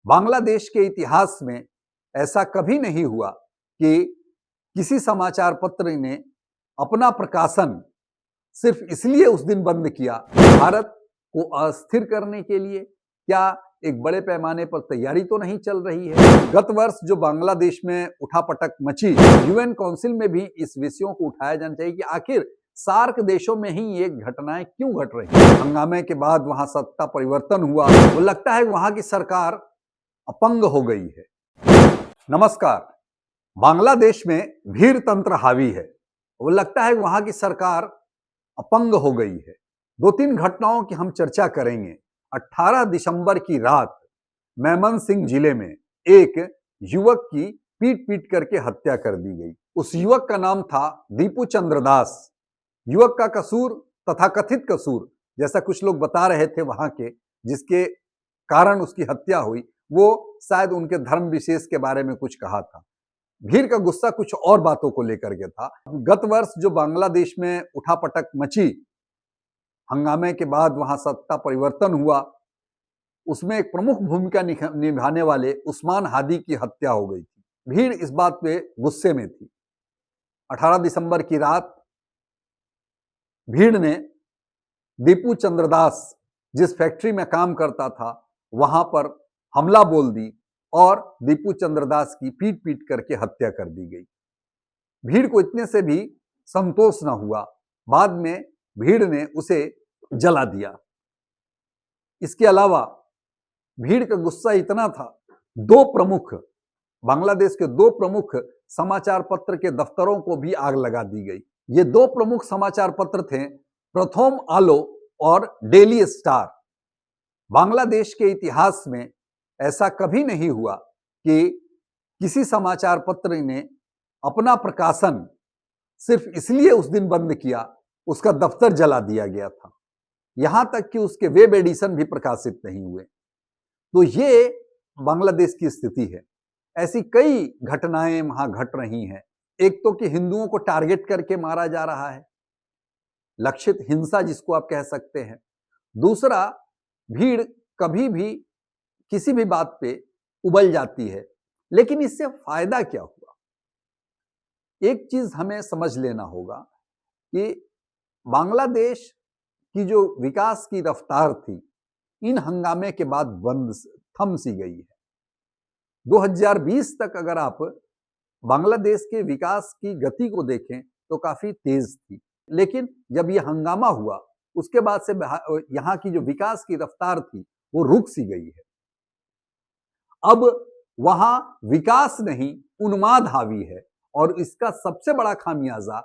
बांग्लादेश के इतिहास में ऐसा कभी नहीं हुआ कि किसी समाचार पत्र ने अपना प्रकाशन सिर्फ इसलिए उस दिन बंद किया, भारत को अस्थिर करने के लिए। क्या एक बड़े पैमाने पर तैयारी तो नहीं चल रही है? गत वर्ष जो बांग्लादेश में उठापटक मची, यूएन काउंसिल में भी इस विषयों को उठाया जाना चाहिए कि आखिर सार्क देशों में ही ये घटनाएं क्यों घट रही हैं। हंगामे के बाद वहां सत्ता परिवर्तन हुआ, वो लगता है वहां की सरकार अपंग हो गई है। नमस्कार। बांग्लादेश में भीड़ तंत्र हावी है, वो लगता है वहां की सरकार अपंग हो गई है। दो तीन घटनाओं की हम चर्चा करेंगे। 18 दिसंबर की रात मेमनसिंह जिले में एक युवक की पीट पीट करके हत्या कर दी गई। उस युवक का नाम था दीपू चंद्र दास। युवक का कसूर, तथाकथित कसूर, जैसा कुछ लोग बता रहे थे वहां के, जिसके कारण उसकी हत्या हुई, वो शायद उनके धर्म विशेष के बारे में कुछ कहा था। भीड़ का गुस्सा कुछ और बातों को लेकर के था। गत वर्ष जो बांग्लादेश में उठापटक मची, हंगामे के बाद वहां सत्ता परिवर्तन हुआ, उसमें एक प्रमुख भूमिका निभाने वाले उस्मान हादी की हत्या हो गई थी। भीड़ इस बात पे गुस्से में थी। 18 दिसंबर की रात भीड़ ने दीपू चंद्रदास जिस फैक्ट्री में काम करता था वहां पर हमला बोल दी और दीपू चंद्रदास की पीट पीट करके हत्या कर दी गई। भीड़ को इतने से भी संतोष न हुआ, बाद में भीड़ ने उसे जला दिया। इसके अलावा भीड़ का गुस्सा इतना था, बांग्लादेश के दो प्रमुख समाचार पत्र के दफ्तरों को भी आग लगा दी गई। ये दो प्रमुख समाचार पत्र थे, प्रथम आलो और डेली स्टार। बांग्लादेश के इतिहास में ऐसा कभी नहीं हुआ कि किसी समाचार पत्र ने अपना प्रकाशन सिर्फ इसलिए उस दिन बंद किया, उसका दफ्तर जला दिया गया था। यहां तक कि उसके वेब एडिशन भी प्रकाशित नहीं हुए। तो ये बांग्लादेश की स्थिति है। ऐसी कई घटनाएं वहां घट रही हैं। एक तो कि हिंदुओं को टारगेट करके मारा जा रहा है, लक्षित हिंसा जिसको आप कह सकते हैं। दूसरा, भीड़ कभी भी किसी भी बात पे उबल जाती है, लेकिन इससे फायदा क्या हुआ? एक चीज हमें समझ लेना होगा कि बांग्लादेश की जो विकास की रफ्तार थी, इन हंगामे के बाद थम सी गई है। 2020 तक अगर आप बांग्लादेश के विकास की गति को देखें तो काफी तेज थी, लेकिन जब यह हंगामा हुआ उसके बाद से यहां की जो विकास की रफ्तार थी वो रुक सी गई है। अब वहां विकास नहीं, उन्माद हावी है, और इसका सबसे बड़ा खामियाजा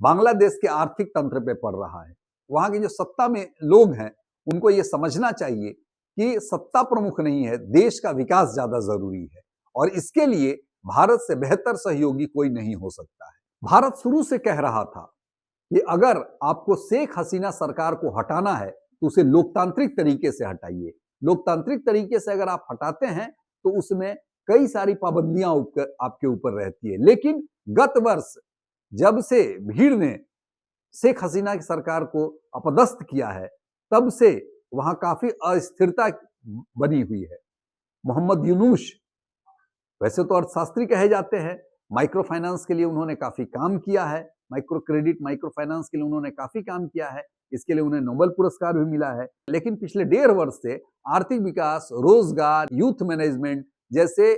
बांग्लादेश के आर्थिक तंत्र पे पड़ रहा है। वहां के जो सत्ता में लोग हैं उनको यह समझना चाहिए कि सत्ता प्रमुख नहीं है, देश का विकास ज्यादा जरूरी है, और इसके लिए भारत से बेहतर सहयोगी कोई नहीं हो सकता है। भारत शुरू से कह रहा था कि अगर आपको शेख हसीना सरकार को हटाना है तो उसे लोकतांत्रिक तरीके से हटाइए। लोकतांत्रिक तरीके से अगर आप हटाते हैं तो उसमें कई सारी पाबंदियां आपके ऊपर रहती है। लेकिन गत वर्ष जब से भीड़ ने शेख हसीना की सरकार को अपदस्थ किया है, तब से वहां काफी अस्थिरता बनी हुई है। मोहम्मद यूनुस वैसे तो अर्थशास्त्री कहे जाते हैं, माइक्रो फाइनेंस के लिए उन्होंने काफी काम किया है, माइक्रो क्रेडिट, माइक्रो फाइनेंस के लिए उन्होंने काफी काम किया है, इसके लिए उन्हें नोबेल पुरस्कार भी मिला है। लेकिन पिछले 1.5 वर्ष से आर्थिक विकास, रोजगार, यूथ मैनेजमेंट जैसे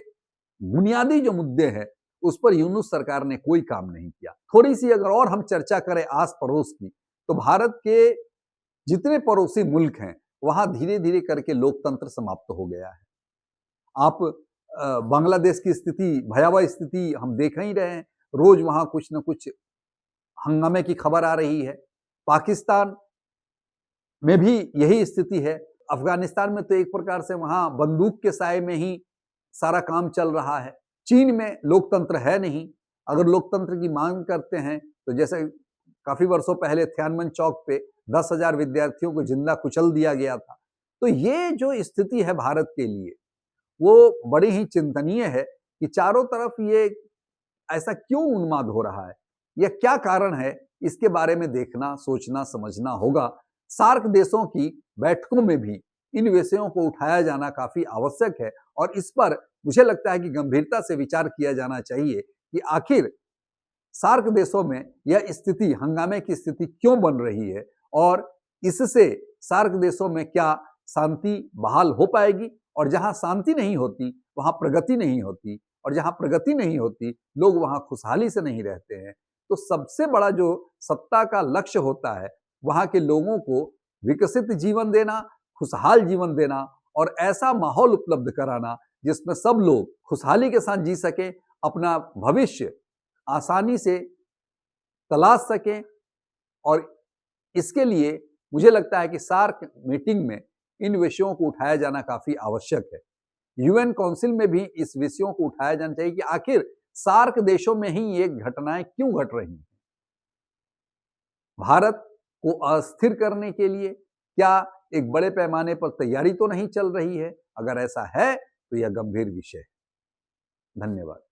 बुनियादी जो मुद्दे हैं उस पर यूनुस सरकार ने कोई काम नहीं किया। थोड़ी सी अगर और हम चर्चा करें आस पड़ोस की, तो भारत के जितने पड़ोसी मुल्क हैं वहां धीरे धीरे करके लोकतंत्र समाप्त हो गया है। आप बांग्लादेश की स्थिति, भयावह स्थिति हम देख ही रहे हैं, रोज वहां कुछ न कुछ हंगामे की खबर आ रही है। पाकिस्तान में भी यही स्थिति है। अफगानिस्तान में तो एक प्रकार से वहां बंदूक के साए में ही सारा काम चल रहा है। चीन में लोकतंत्र है नहीं। अगर लोकतंत्र की मांग करते हैं तो जैसे काफी वर्षों पहले थियानमन चौक पे 10,000 विद्यार्थियों को जिंदा कुचल दिया गया था। तो ये जो स्थिति है भारत के लिए, वो बड़ी ही चिंतनीय है कि चारों तरफ ये ऐसा क्यों उन्माद हो रहा है, यह क्या कारण है, इसके बारे में देखना, सोचना, समझना होगा। सार्क देशों की बैठकों में भी इन विषयों को उठाया जाना काफी आवश्यक है और इस पर मुझे लगता है कि गंभीरता से विचार किया जाना चाहिए कि आखिर सार्क देशों में यह स्थिति, हंगामे की स्थिति क्यों बन रही है और इससे सार्क देशों में क्या शांति बहाल हो पाएगी। और जहां शांति नहीं होती वहां प्रगति नहीं होती और जहां प्रगति नहीं होती लोग वहां खुशहाली से नहीं रहते हैं। तो सबसे बड़ा जो सत्ता का लक्ष्य होता है वहां के लोगों को विकसित जीवन देना, खुशहाल जीवन देना और ऐसा माहौल उपलब्ध कराना जिसमें सब लोग खुशहाली के साथ जी सके, अपना भविष्य आसानी से तलाश सकें। और इसके लिए मुझे लगता है कि सार्क मीटिंग में इन विषयों को उठाया जाना काफी आवश्यक है। यूएन काउंसिल में भी इस विषयों को उठाया जाना चाहिए कि आखिर सार्क देशों में ही ये घटनाएं क्यों घट रही हैं। भारत को अस्थिर करने के लिए क्या एक बड़े पैमाने पर तैयारी तो नहीं चल रही है? अगर ऐसा है तो यह गंभीर विषय है। धन्यवाद।